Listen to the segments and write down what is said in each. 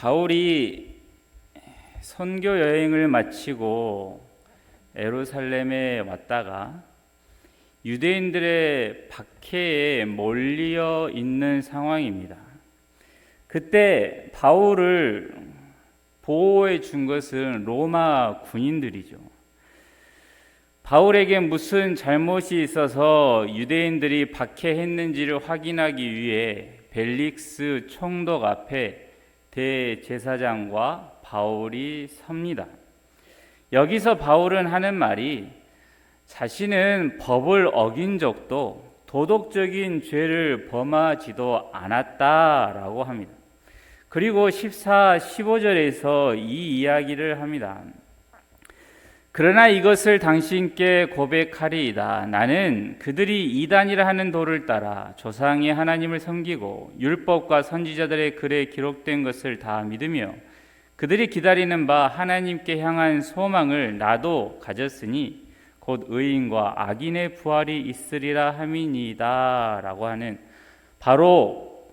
바울이 선교 여행을 마치고 예루살렘에 왔다가 유대인들의 박해에 몰려 있는 상황입니다. 그때 바울을 보호해 준 것은 로마 군인들이죠. 바울에게 무슨 잘못이 있어서 유대인들이 박해했는지를 확인하기 위해 벨릭스 총독 앞에 대제사장과 바울이 섭니다. 여기서 바울은 하는 말이 자신은 법을 어긴 적도 도덕적인 죄를 범하지도 않았다라고 합니다. 그리고 14, 15절에서 이 이야기를 합니다. 그러나 이것을 당신께 고백하리이다. 나는 그들이 이단이라 하는 도를 따라 조상의 하나님을 섬기고 율법과 선지자들의 글에 기록된 것을 다 믿으며 그들이 기다리는 바 하나님께 향한 소망을 나도 가졌으니 곧 의인과 악인의 부활이 있으리라 함이니이다 라고 하는, 바로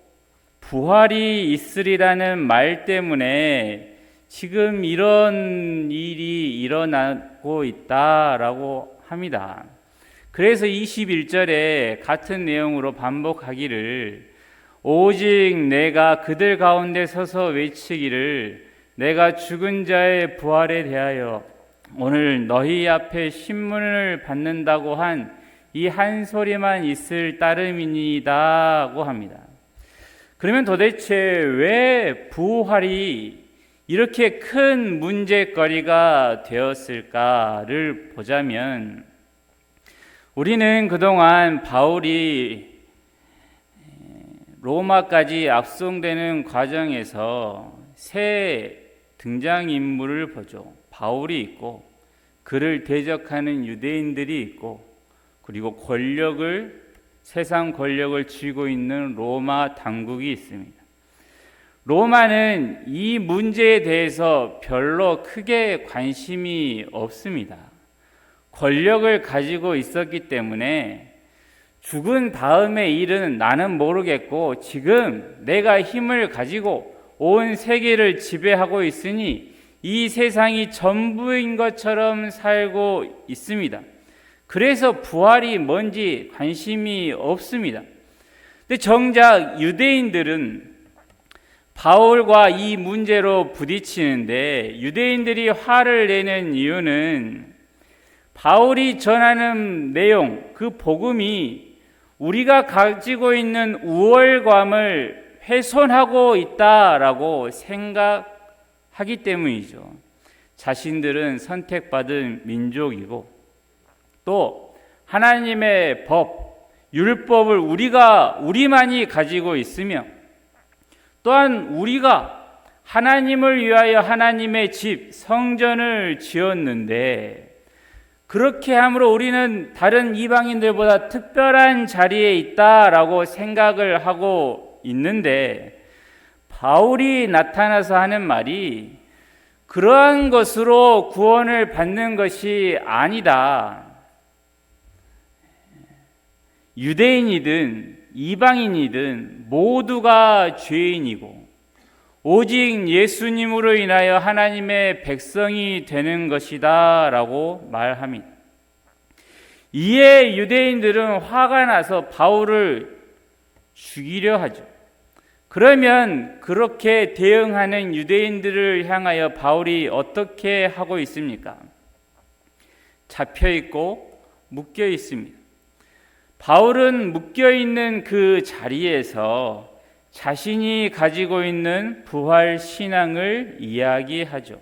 부활이 있으리라는 말 때문에 지금 이런 일이 일어나고 있다라고 합니다. 그래서 21절에 같은 내용으로 반복하기를, 오직 내가 그들 가운데 서서 외치기를 내가 죽은 자의 부활에 대하여 오늘 너희 앞에 신문을 받는다고 한 이 한 소리만 있을 따름이니이다고 합니다. 그러면 도대체 왜 부활이 이렇게 큰 문제거리가 되었을까를 보자면, 우리는 그동안 바울이 로마까지 압송되는 과정에서 세 등장인물을 보죠. 바울이 있고, 그를 대적하는 유대인들이 있고, 그리고 세상 권력을 쥐고 있는 로마 당국이 있습니다. 로마는 이 문제에 대해서 별로 크게 관심이 없습니다. 권력을 가지고 있었기 때문에 죽은 다음의 일은 나는 모르겠고, 지금 내가 힘을 가지고 온 세계를 지배하고 있으니 이 세상이 전부인 것처럼 살고 있습니다. 그래서 부활이 뭔지 관심이 없습니다. 근데 정작 유대인들은 바울과 이 문제로 부딪히는데, 유대인들이 화를 내는 이유는 바울이 전하는 내용, 그 복음이 우리가 가지고 있는 우월감을 훼손하고 있다라고 생각하기 때문이죠. 자신들은 선택받은 민족이고, 또 하나님의 법, 율법을 우리만이 가지고 있으며, 또한 우리가 하나님을 위하여 하나님의 집, 성전을 지었는데, 그렇게 함으로 우리는 다른 이방인들보다 특별한 자리에 있다라고 생각을 하고 있는데, 바울이 나타나서 하는 말이 그러한 것으로 구원을 받는 것이 아니다. 유대인이든 이방인이든 모두가 죄인이고 오직 예수님으로 인하여 하나님의 백성이 되는 것이다 라고 말합니다. 이에 유대인들은 화가 나서 바울을 죽이려 하죠. 그러면 그렇게 대응하는 유대인들을 향하여 바울이 어떻게 하고 있습니까? 잡혀 있고 묶여 있습니다. 바울은 묶여 있는 그 자리에서 자신이 가지고 있는 부활 신앙을 이야기하죠.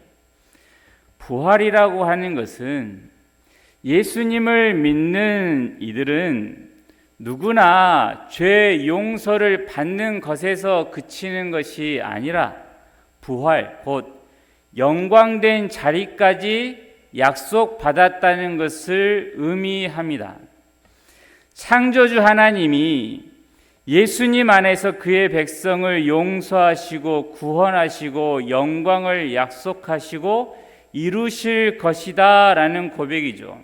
부활이라고 하는 것은 예수님을 믿는 이들은 누구나 죄 용서를 받는 것에서 그치는 것이 아니라 부활, 곧 영광된 자리까지 약속받았다는 것을 의미합니다. 창조주 하나님이 예수님 안에서 그의 백성을 용서하시고 구원하시고 영광을 약속하시고 이루실 것이다 라는 고백이죠.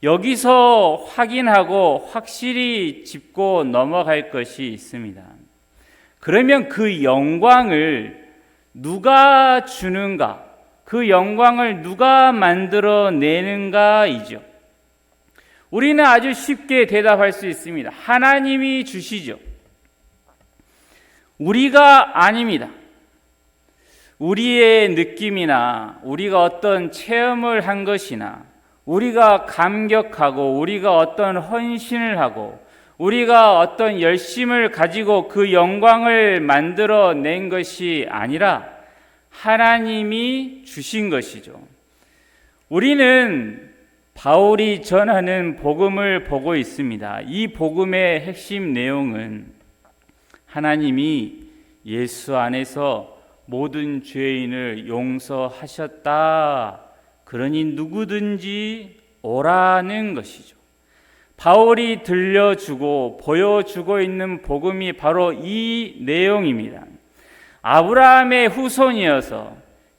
여기서 확인하고 확실히 짚고 넘어갈 것이 있습니다. 그러면 그 영광을 누가 주는가? 그 영광을 누가 만들어내는가이죠. 우리는 아주 쉽게 대답할 수 있습니다. 하나님이 주시죠. 우리가 아닙니다. 우리의 느낌이나 우리가 어떤 체험을 한 것이나 우리가 감격하고 우리가 어떤 헌신을 하고 우리가 어떤 열심을 가지고 그 영광을 만들어낸 것이 아니라 하나님이 주신 것이죠. 우리는 바울이 전하는 복음을 보고 있습니다. 이 복음의 핵심 내용은 하나님이 예수 안에서 모든 죄인을 용서하셨다. 그러니 누구든지 오라는 것이죠. 바울이 들려주고 보여주고 있는 복음이 바로 이 내용입니다. 아브라함의 후손이어서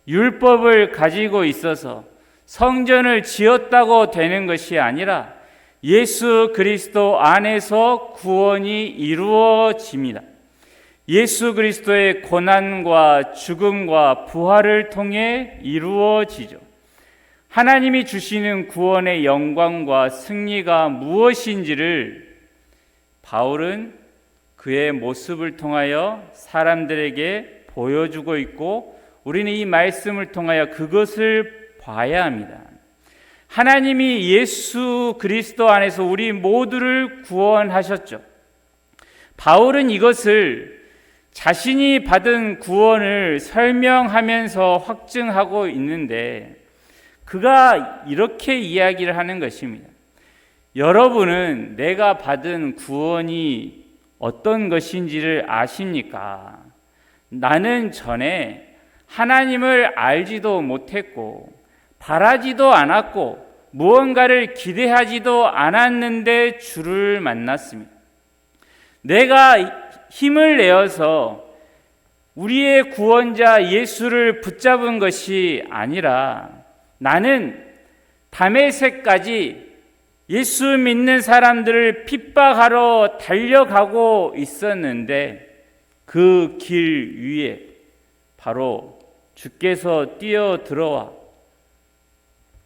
율법을 가지고 있어서 성전을 지었다고 되는 것이 아니라 예수 그리스도 안에서 구원이 이루어집니다. 예수 그리스도의 고난과 죽음과 부활을 통해 이루어지죠. 하나님이 주시는 구원의 영광과 승리가 무엇인지를 바울은 그의 모습을 통하여 사람들에게 보여주고 있고 우리는 이 말씀을 통하여 그것을 봐야 합니다. 하나님이 예수 그리스도 안에서 우리 모두를 구원하셨죠. 바울은 이것을 자신이 받은 구원을 설명하면서 확증하고 있는데 그가 이렇게 이야기를 하는 것입니다. 여러분은 내가 받은 구원이 어떤 것인지를 아십니까? 나는 전에 하나님을 알지도 못했고 바라지도 않았고 무언가를 기대하지도 않았는데 주를 만났습니다. 내가 힘을 내어서 우리의 구원자 예수를 붙잡은 것이 아니라 나는 다메섹까지 예수 믿는 사람들을 핍박하러 달려가고 있었는데 그 길 위에 바로 주께서 뛰어 들어와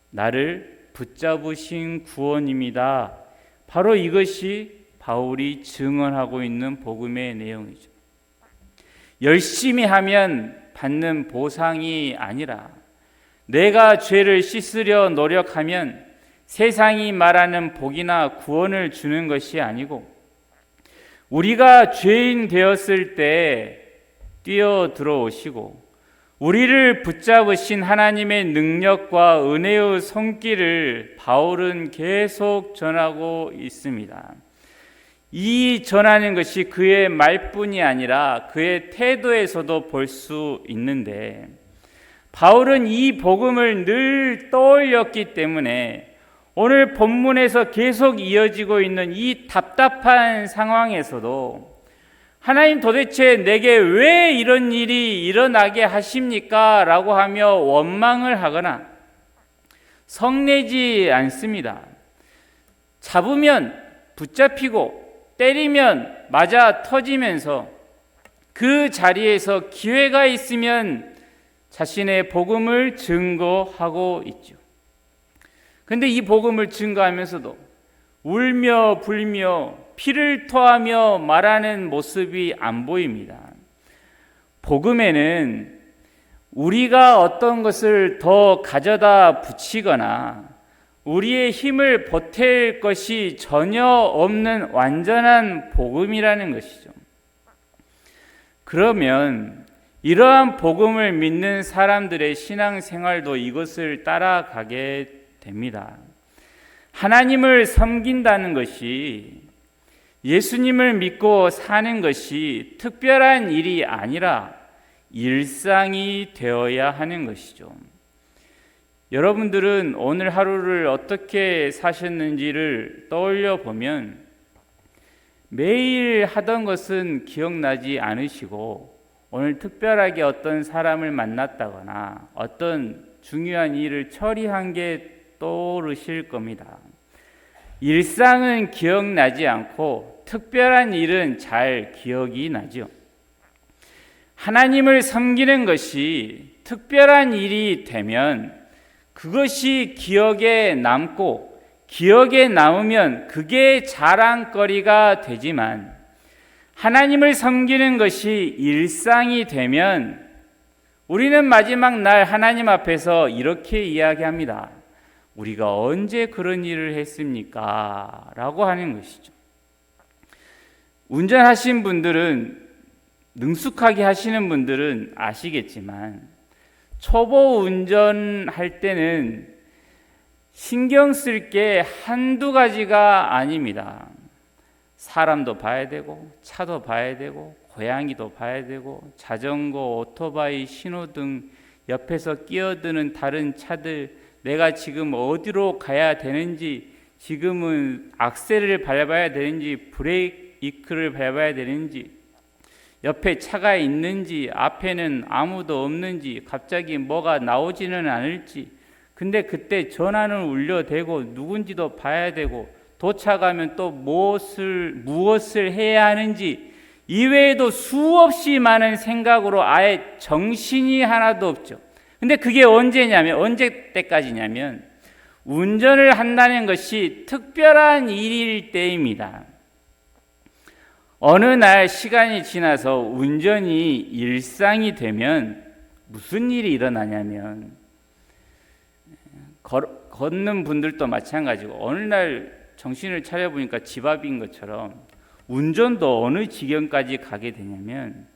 나를 붙잡으신 구원입니다. 바로 이것이 바울이 증언하고 있는 복음의 내용이죠. 열심히 하면 받는 보상이 아니라 내가 죄를 씻으려 노력하면 세상이 말하는 복이나 구원을 주는 것이 아니고 우리가 죄인 되었을 때 뛰어 들어오시고 우리를 붙잡으신 하나님의 능력과 은혜의 손길을 바울은 계속 전하고 있습니다. 이 전하는 것이 그의 말뿐이 아니라 그의 태도에서도 볼 수 있는데 바울은 이 복음을 늘 떠올렸기 때문에 오늘 본문에서 계속 이어지고 있는 이 답답한 상황에서도 하나님 도대체 내게 왜 이런 일이 일어나게 하십니까? 라고 하며 원망을 하거나 성내지 않습니다. 잡으면 붙잡히고 때리면 맞아 터지면서 그 자리에서 기회가 있으면 자신의 복음을 증거하고 있죠. 그런데 이 복음을 증거하면서도 울며 불며 피를 토하며 말하는 모습이 안 보입니다. 복음에는 우리가 어떤 것을 더 가져다 붙이거나 우리의 힘을 보탤 것이 전혀 없는 완전한 복음이라는 것이죠. 그러면 이러한 복음을 믿는 사람들의 신앙생활도 이것을 따라가게 됩니다. 하나님을 섬긴다는 것이 예수님을 믿고 사는 것이 특별한 일이 아니라 일상이 되어야 하는 것이죠. 여러분들은 오늘 하루를 어떻게 사셨는지를 떠올려 보면 매일 하던 것은 기억나지 않으시고 오늘 특별하게 어떤 사람을 만났다거나 어떤 중요한 일을 처리한 게 떠오르실 겁니다. 일상은 기억나지 않고 특별한 일은 잘 기억이 나죠. 하나님을 섬기는 것이 특별한 일이 되면 그것이 기억에 남고 기억에 남으면 그게 자랑거리가 되지만 하나님을 섬기는 것이 일상이 되면 우리는 마지막 날 하나님 앞에서 이렇게 이야기합니다. 우리가 언제 그런 일을 했습니까? 라고 하는 것이죠. 운전하신 분들은, 능숙하게 하시는 분들은 아시겠지만 초보 운전할 때는 신경 쓸 게 한두 가지가 아닙니다. 사람도 봐야 되고 차도 봐야 되고 고양이도 봐야 되고 자전거, 오토바이, 신호등, 옆에서 끼어드는 다른 차들, 내가 지금 어디로 가야 되는지, 지금은 악셀을 밟아야 되는지 브레이크를 밟아야 되는지, 옆에 차가 있는지 앞에는 아무도 없는지, 갑자기 뭐가 나오지는 않을지, 근데 그때 전화는 울려대고 누군지도 봐야 되고, 도착하면 또 무엇을 해야 하는지, 이외에도 수없이 많은 생각으로 아예 정신이 하나도 없죠. 근데 그게 언제 때까지냐면 운전을 한다는 것이 특별한 일일 때입니다. 어느 날 시간이 지나서 운전이 일상이 되면 무슨 일이 일어나냐면, 걷는 분들도 마찬가지고 어느 날 정신을 차려보니까 집 앞인 것처럼 운전도 어느 지경까지 가게 되냐면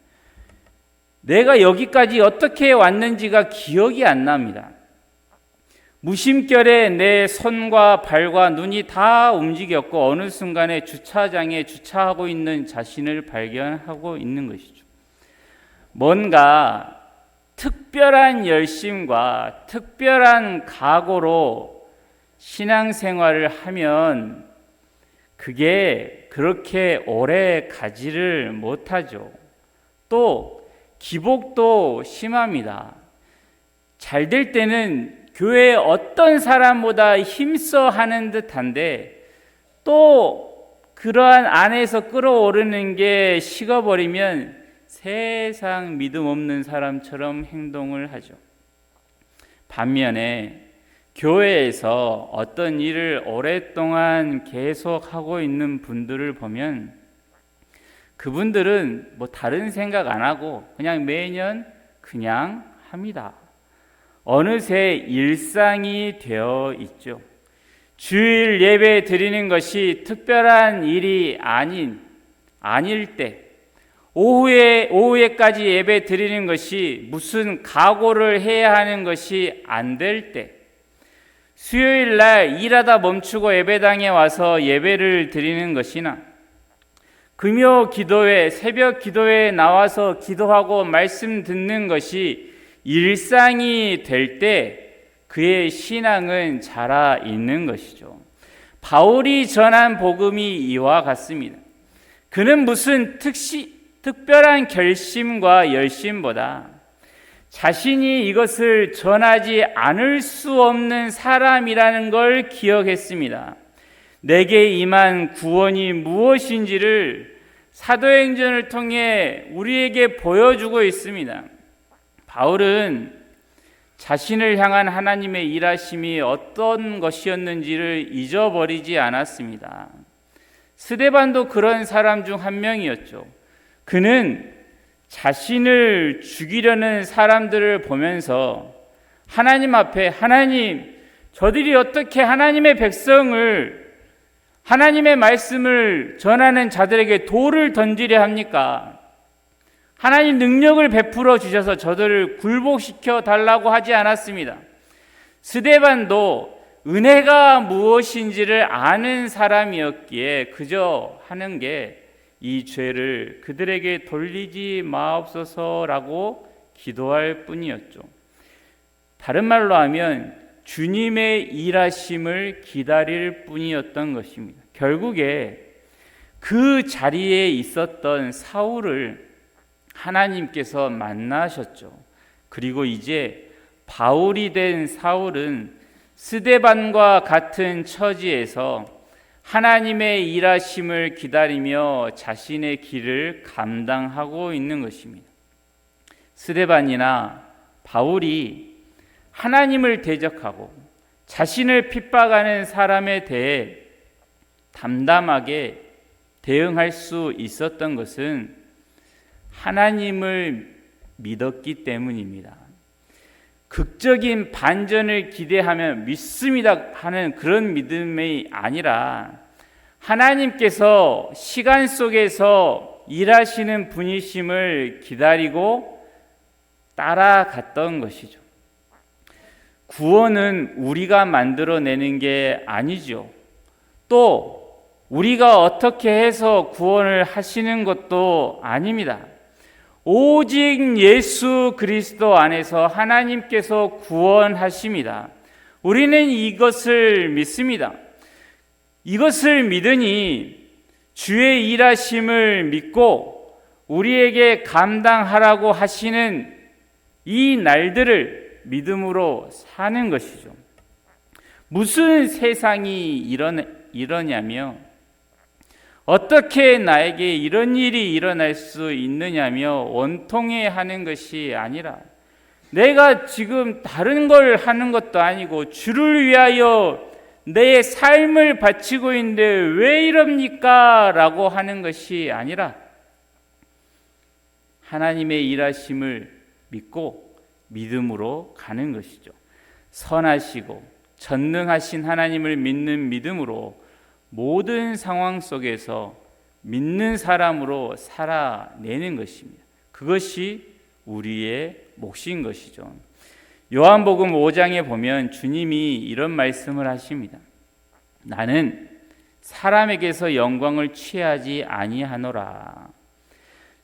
내가 여기까지 어떻게 왔는지가 기억이 안 납니다. 무심결에 내 손과 발과 눈이 다 움직였고 어느 순간에 주차장에 주차하고 있는 자신을 발견하고 있는 것이죠. 뭔가 특별한 열심과 특별한 각오로 신앙생활을 하면 그게 그렇게 오래 가지를 못하죠. 또 기복도 심합니다. 잘 될 때는 교회에 어떤 사람보다 힘써 하는 듯한데 또 그러한 안에서 끌어오르는 게 식어버리면 세상 믿음 없는 사람처럼 행동을 하죠. 반면에 교회에서 어떤 일을 오랫동안 계속하고 있는 분들을 보면 그분들은 뭐 다른 생각 안 하고 그냥 매년 그냥 합니다. 어느새 일상이 되어 있죠. 주일 예배 드리는 것이 특별한 일이 아닐 때, 오후에까지 예배 드리는 것이 무슨 각오를 해야 하는 것이 안 될 때, 수요일 날 일하다 멈추고 예배당에 와서 예배를 드리는 것이나 금요 기도회, 새벽 기도회에 나와서 기도하고 말씀 듣는 것이 일상이 될 때 그의 신앙은 자라 있는 것이죠. 바울이 전한 복음이 이와 같습니다. 그는 무슨 특별한 결심과 열심보다 자신이 이것을 전하지 않을 수 없는 사람이라는 걸 기억했습니다. 내게 임한 구원이 무엇인지를 사도행전을 통해 우리에게 보여주고 있습니다. 바울은 자신을 향한 하나님의 일하심이 어떤 것이었는지를 잊어버리지 않았습니다. 스데반도 그런 사람 중 한 명이었죠. 그는 자신을 죽이려는 사람들을 보면서 하나님 앞에, 하나님, 저들이 어떻게 하나님의 백성을, 하나님의 말씀을 전하는 자들에게 돌을 던지려 합니까? 하나님 능력을 베풀어 주셔서 저들을 굴복시켜 달라고 하지 않았습니다. 스데반도 은혜가 무엇인지를 아는 사람이었기에 그저 하는 게 이 죄를 그들에게 돌리지 마옵소서라고 기도할 뿐이었죠. 다른 말로 하면 주님의 일하심을 기다릴 뿐이었던 것입니다. 결국에 그 자리에 있었던 사울을 하나님께서 만나셨죠. 그리고 이제 바울이 된 사울은 스데반과 같은 처지에서 하나님의 일하심을 기다리며 자신의 길을 감당하고 있는 것입니다. 스데반이나 바울이 하나님을 대적하고 자신을 핍박하는 사람에 대해 담담하게 대응할 수 있었던 것은 하나님을 믿었기 때문입니다. 극적인 반전을 기대하며 믿습니다 하는 그런 믿음이 아니라 하나님께서 시간 속에서 일하시는 분이심을 기다리고 따라갔던 것이죠. 구원은 우리가 만들어내는 게 아니죠. 또 우리가 어떻게 해서 구원을 하시는 것도 아닙니다. 오직 예수 그리스도 안에서 하나님께서 구원하십니다. 우리는 이것을 믿습니다. 이것을 믿으니 주의 일하심을 믿고 우리에게 감당하라고 하시는 이 날들을 믿음으로 사는 것이죠. 무슨 세상이 이러냐며 어떻게 나에게 이런 일이 일어날 수 있느냐며 원통해하는 것이 아니라 내가 지금 다른 걸 하는 것도 아니고 주를 위하여 내 삶을 바치고 있는데 왜 이럽니까? 라고 하는 것이 아니라 하나님의 일하심을 믿고 믿음으로 가는 것이죠. 선하시고 전능하신 하나님을 믿는 믿음으로 모든 상황 속에서 믿는 사람으로 살아내는 것입니다. 그것이 우리의 몫인 것이죠. 요한복음 5장에 보면 주님이 이런 말씀을 하십니다. 나는 사람에게서 영광을 취하지 아니하노라.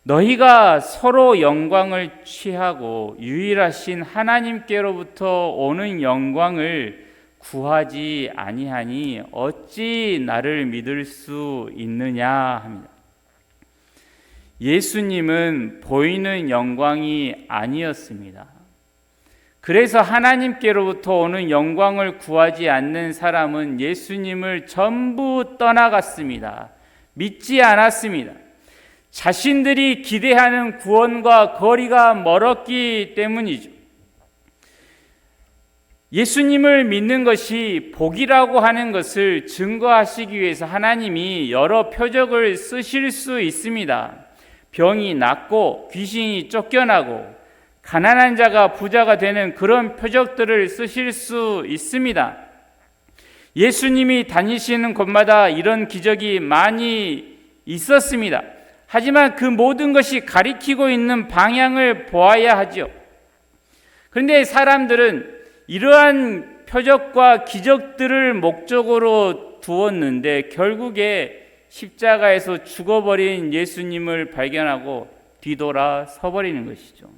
너희가 서로 영광을 취하고 유일하신 하나님께로부터 오는 영광을 구하지 아니하니 어찌 나를 믿을 수 있느냐 합니다. 예수님은 보이는 영광이 아니었습니다. 그래서 하나님께로부터 오는 영광을 구하지 않는 사람은 예수님을 전부 떠나갔습니다. 믿지 않았습니다. 자신들이 기대하는 구원과 거리가 멀었기 때문이죠. 예수님을 믿는 것이 복이라고 하는 것을 증거하시기 위해서 하나님이 여러 표적을 쓰실 수 있습니다. 병이 낫고 귀신이 쫓겨나고 가난한 자가 부자가 되는 그런 표적들을 쓰실 수 있습니다. 예수님이 다니시는 곳마다 이런 기적이 많이 있었습니다. 하지만 그 모든 것이 가리키고 있는 방향을 보아야 하죠. 그런데 사람들은 이러한 표적과 기적들을 목적으로 두었는데 결국에 십자가에서 죽어버린 예수님을 발견하고 뒤돌아 서버리는 것이죠.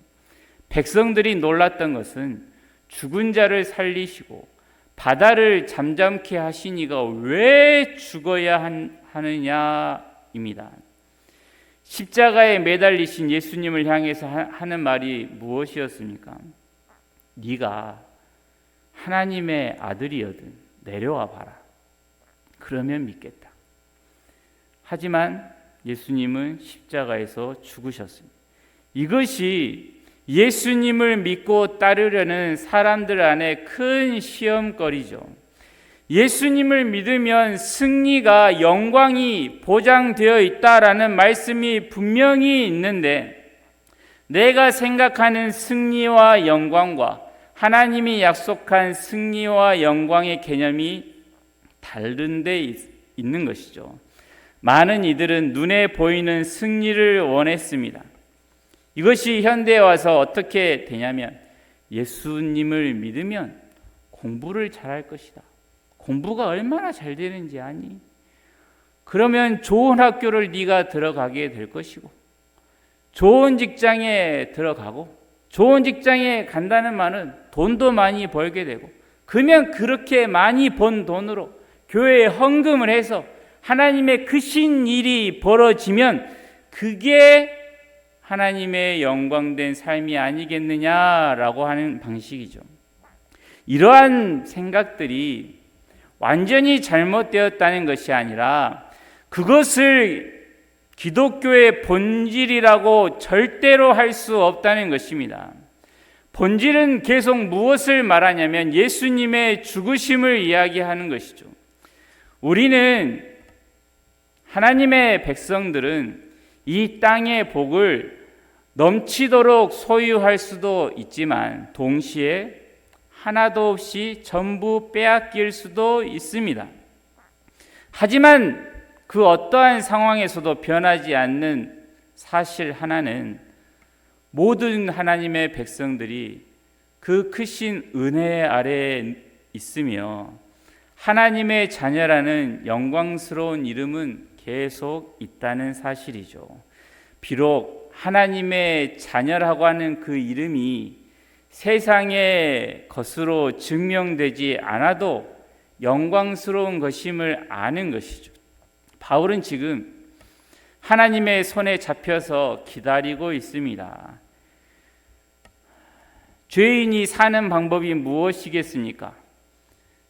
백성들이 놀랐던 것은 죽은 자를 살리시고 바다를 잠잠케 하신 이가 왜 죽어야 하느냐입니다. 십자가에 매달리신 예수님을 향해서 하는 말이 무엇이었습니까? 네가 하나님의 아들이거든 내려와 봐라. 그러면 믿겠다. 하지만 예수님은 십자가에서 죽으셨습니다. 이것이 예수님을 믿고 따르려는 사람들 안에 큰 시험거리죠. 예수님을 믿으면 승리가 영광이 보장되어 있다라는 말씀이 분명히 있는데 내가 생각하는 승리와 영광과 하나님이 약속한 승리와 영광의 개념이 다른 데 있는 것이죠. 많은 이들은 눈에 보이는 승리를 원했습니다. 이것이 현대에 와서 어떻게 되냐면 예수님을 믿으면 공부를 잘할 것이다. 공부가 얼마나 잘 되는지 아니? 그러면 좋은 학교를 네가 들어가게 될 것이고 좋은 직장에 들어가고 좋은 직장에 간다는 말은 돈도 많이 벌게 되고 그러면 그렇게 많이 번 돈으로 교회에 헌금을 해서 하나님의 크신 일이 벌어지면 그게 하나님의 영광된 삶이 아니겠느냐라고 하는 방식이죠. 이러한 생각들이 완전히 잘못되었다는 것이 아니라 그것을 기독교의 본질이라고 절대로 할 수 없다는 것입니다. 본질은 계속 무엇을 말하냐면 예수님의 죽으심을 이야기하는 것이죠. 우리는, 하나님의 백성들은 이 땅의 복을 넘치도록 소유할 수도 있지만 동시에 하나도 없이 전부 빼앗길 수도 있습니다. 하지만 그 어떠한 상황에서도 변하지 않는 사실 하나는 모든 하나님의 백성들이 그 크신 은혜 아래에 있으며 하나님의 자녀라는 영광스러운 이름은 계속 있다는 사실이죠. 비록 하나님의 자녀라고 하는 그 이름이 세상의 것으로 증명되지 않아도 영광스러운 것임을 아는 것이죠. 바울은 지금 하나님의 손에 잡혀서 기다리고 있습니다. 죄인이 사는 방법이 무엇이겠습니까?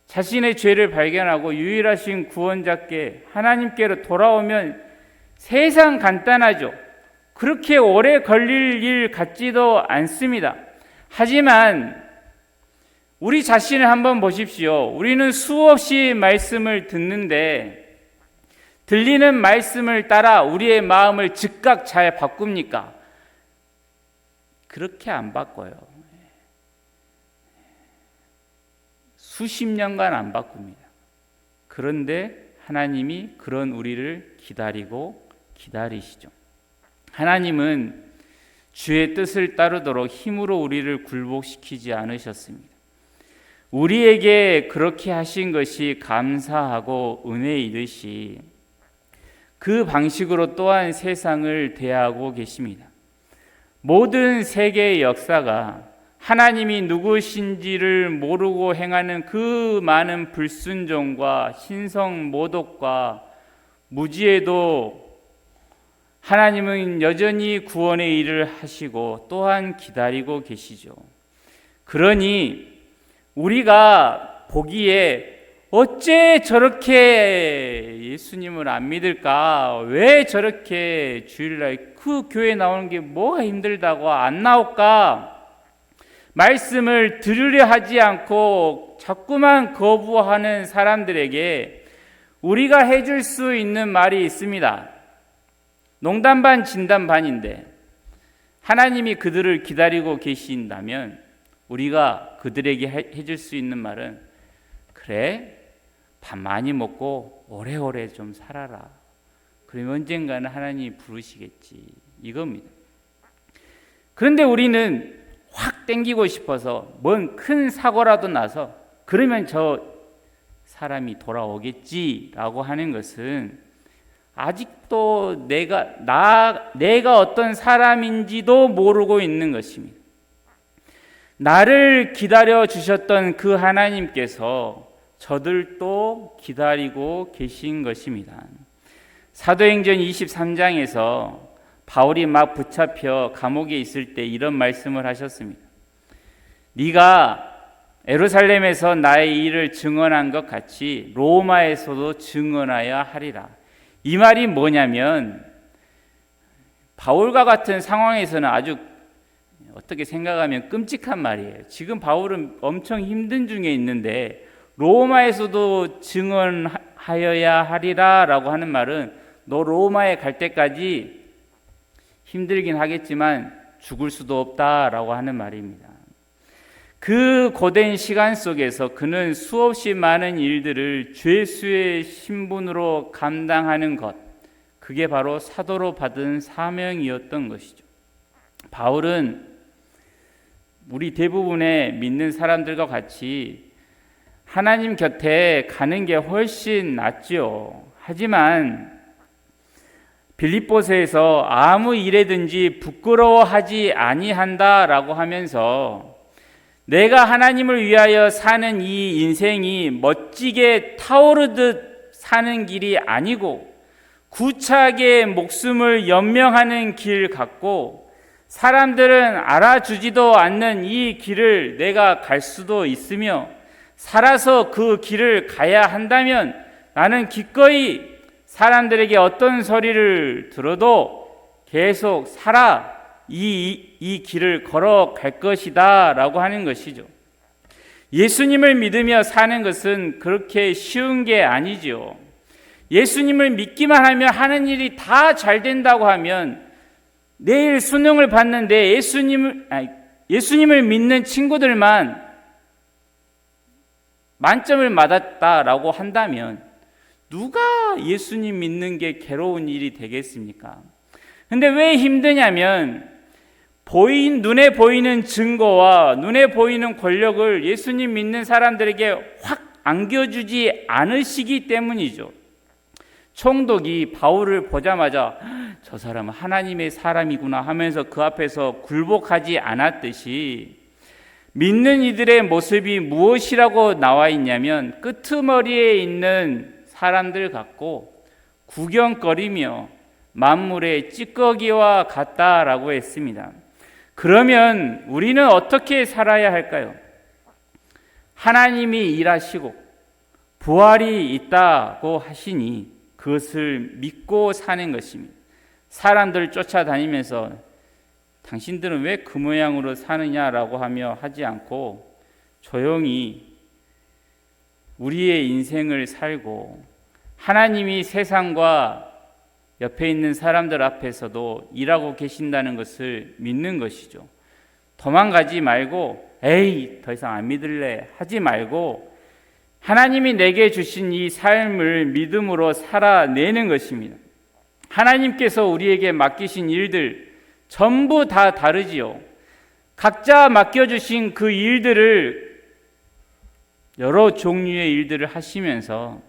자신의 죄를 발견하고 유일하신 구원자께 하나님께로 돌아오면 세상 간단하죠. 그렇게 오래 걸릴 일 같지도 않습니다. 하지만 우리 자신을 한번 보십시오. 우리는 수없이 말씀을 듣는데 들리는 말씀을 따라 우리의 마음을 즉각 잘 바꿉니까? 그렇게 안 바꿔요. 수십 년간 안 바꿉니다. 그런데 하나님이 그런 우리를 기다리고 기다리시죠. 하나님은 주의 뜻을 따르도록 힘으로 우리를 굴복시키지 않으셨습니다. 우리에게 그렇게 하신 것이 감사하고 은혜이듯이 그 방식으로 또한 세상을 대하고 계십니다. 모든 세계의 역사가 하나님이 누구신지를 모르고 행하는 그 많은 불순종과 신성 모독과 무지에도 하나님은 여전히 구원의 일을 하시고 또한 기다리고 계시죠. 그러니 우리가 보기에 어째 저렇게 예수님을 안 믿을까? 왜 저렇게 주일날 그 교회 나오는 게 뭐가 힘들다고 안 나올까? 말씀을 들으려 하지 않고 자꾸만 거부하는 사람들에게 우리가 해줄 수 있는 말이 있습니다. 농담 반 진담 반인데 하나님이 그들을 기다리고 계신다면 우리가 그들에게 해줄 수 있는 말은 그래, 밥 많이 먹고 오래오래 좀 살아라. 그러면 언젠가는 하나님이 부르시겠지. 이겁니다. 그런데 우리는 확 땡기고 싶어서 뭔 큰 사고라도 나서 그러면 저 사람이 돌아오겠지라고 하는 것은 아직도 내가 어떤 사람인지도 모르고 있는 것입니다. 나를 기다려 주셨던 그 하나님께서 저들도 기다리고 계신 것입니다. 사도행전 23장에서 바울이 막 붙잡혀 감옥에 있을 때 이런 말씀을 하셨습니다. 네가 예루살렘에서 나의 일을 증언한 것 같이 로마에서도 증언하여야 하리라. 이 말이 뭐냐면 바울과 같은 상황에서는 아주 어떻게 생각하면 끔찍한 말이에요. 지금 바울은 엄청 힘든 중에 있는데 로마에서도 증언하여야 하리라 라고 하는 말은 너 로마에 갈 때까지 힘들긴 하겠지만 죽을 수도 없다라고 하는 말입니다. 그 고된 시간 속에서 그는 수없이 많은 일들을 죄수의 신분으로 감당하는 것, 그게 바로 사도로 받은 사명이었던 것이죠. 바울은 우리 대부분의 믿는 사람들과 같이 하나님 곁에 가는 게 훨씬 낫죠. 하지만 빌립보서에서 아무 일에든지 부끄러워하지 아니한다라고 하면서 내가 하나님을 위하여 사는 이 인생이 멋지게 타오르듯 사는 길이 아니고 구차하게 목숨을 연명하는 길 같고 사람들은 알아주지도 않는 이 길을 내가 갈 수도 있으며 살아서 그 길을 가야 한다면 나는 기꺼이 사람들에게 어떤 소리를 들어도 계속 살아 이 길을 걸어갈 것이다 라고 하는 것이죠. 예수님을 믿으며 사는 것은 그렇게 쉬운 게 아니지요. 예수님을 믿기만 하면 하는 일이 다 잘 된다고 하면 내일 수능을 봤는데 예수님을 믿는 친구들만 만점을 맞았다라고 한다면 누가 예수님 믿는 게 괴로운 일이 되겠습니까? 근데 왜 힘드냐면 눈에 보이는 증거와 눈에 보이는 권력을 예수님 믿는 사람들에게 확 안겨주지 않으시기 때문이죠. 총독이 바울을 보자마자 저 사람은 하나님의 사람이구나 하면서 그 앞에서 굴복하지 않았듯이 믿는 이들의 모습이 무엇이라고 나와 있냐면 끄트머리에 있는 사람들 같고 구경거리며 만물의 찌꺼기와 같다라고 했습니다. 그러면 우리는 어떻게 살아야 할까요? 하나님이 일하시고 부활이 있다고 하시니 그것을 믿고 사는 것입니다. 사람들 쫓아다니면서 당신들은 왜 그 모양으로 사느냐라고 하며 하지 않고 조용히 우리의 인생을 살고 하나님이 세상과 옆에 있는 사람들 앞에서도 일하고 계신다는 것을 믿는 것이죠. 도망가지 말고 에이 더 이상 안 믿을래 하지 말고 하나님이 내게 주신 이 삶을 믿음으로 살아내는 것입니다. 하나님께서 우리에게 맡기신 일들 전부 다 다르지요. 각자 맡겨주신 그 일들을 여러 종류의 일들을 하시면서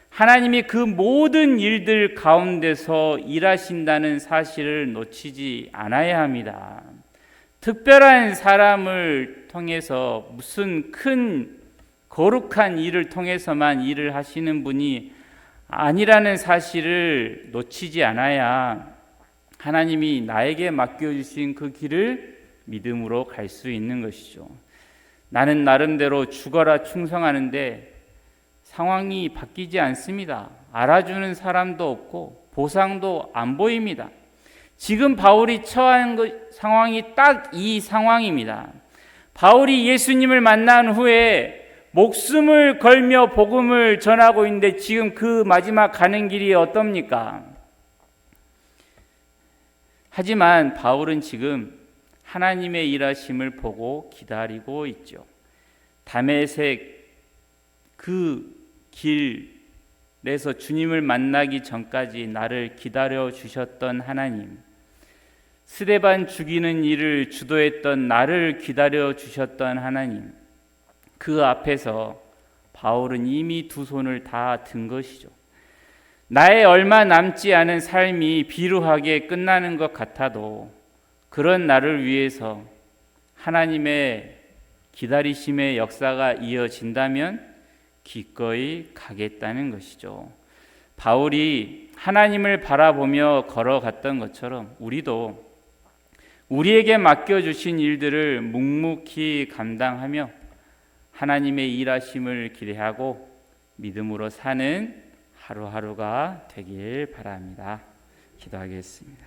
하나님이 그 모든 일들 가운데서 일하신다는 사실을 놓치지 않아야 합니다. 특별한 사람을 통해서 무슨 큰 거룩한 일을 통해서만 일을 하시는 분이 아니라는 사실을 놓치지 않아야 하나님이 나에게 맡겨주신 그 길을 믿음으로 갈 수 있는 것이죠. 나는 나름대로 죽어라 충성하는데 상황이 바뀌지 않습니다. 알아주는 사람도 없고 보상도 안 보입니다. 지금 바울이 처한 상황이 딱 이 상황입니다. 바울이 예수님을 만난 후에 목숨을 걸며 복음을 전하고 있는데 지금 그 마지막 가는 길이 어떻습니까? 하지만 바울은 지금 하나님의 일하심을 보고 기다리고 있죠. 다메섹 그 길에서 주님을 만나기 전까지 나를 기다려 주셨던 하나님, 스데반 죽이는 일을 주도했던 나를 기다려 주셨던 하나님, 그 앞에서 바울은 이미 두 손을 다 든 것이죠. 나의 얼마 남지 않은 삶이 비루하게 끝나는 것 같아도 그런 나를 위해서 하나님의 기다리심의 역사가 이어진다면 기꺼이 가겠다는 것이죠. 바울이 하나님을 바라보며 걸어갔던 것처럼 우리도 우리에게 맡겨주신 일들을 묵묵히 감당하며 하나님의 일하심을 기대하고 믿음으로 사는 하루하루가 되길 바랍니다. 기도하겠습니다.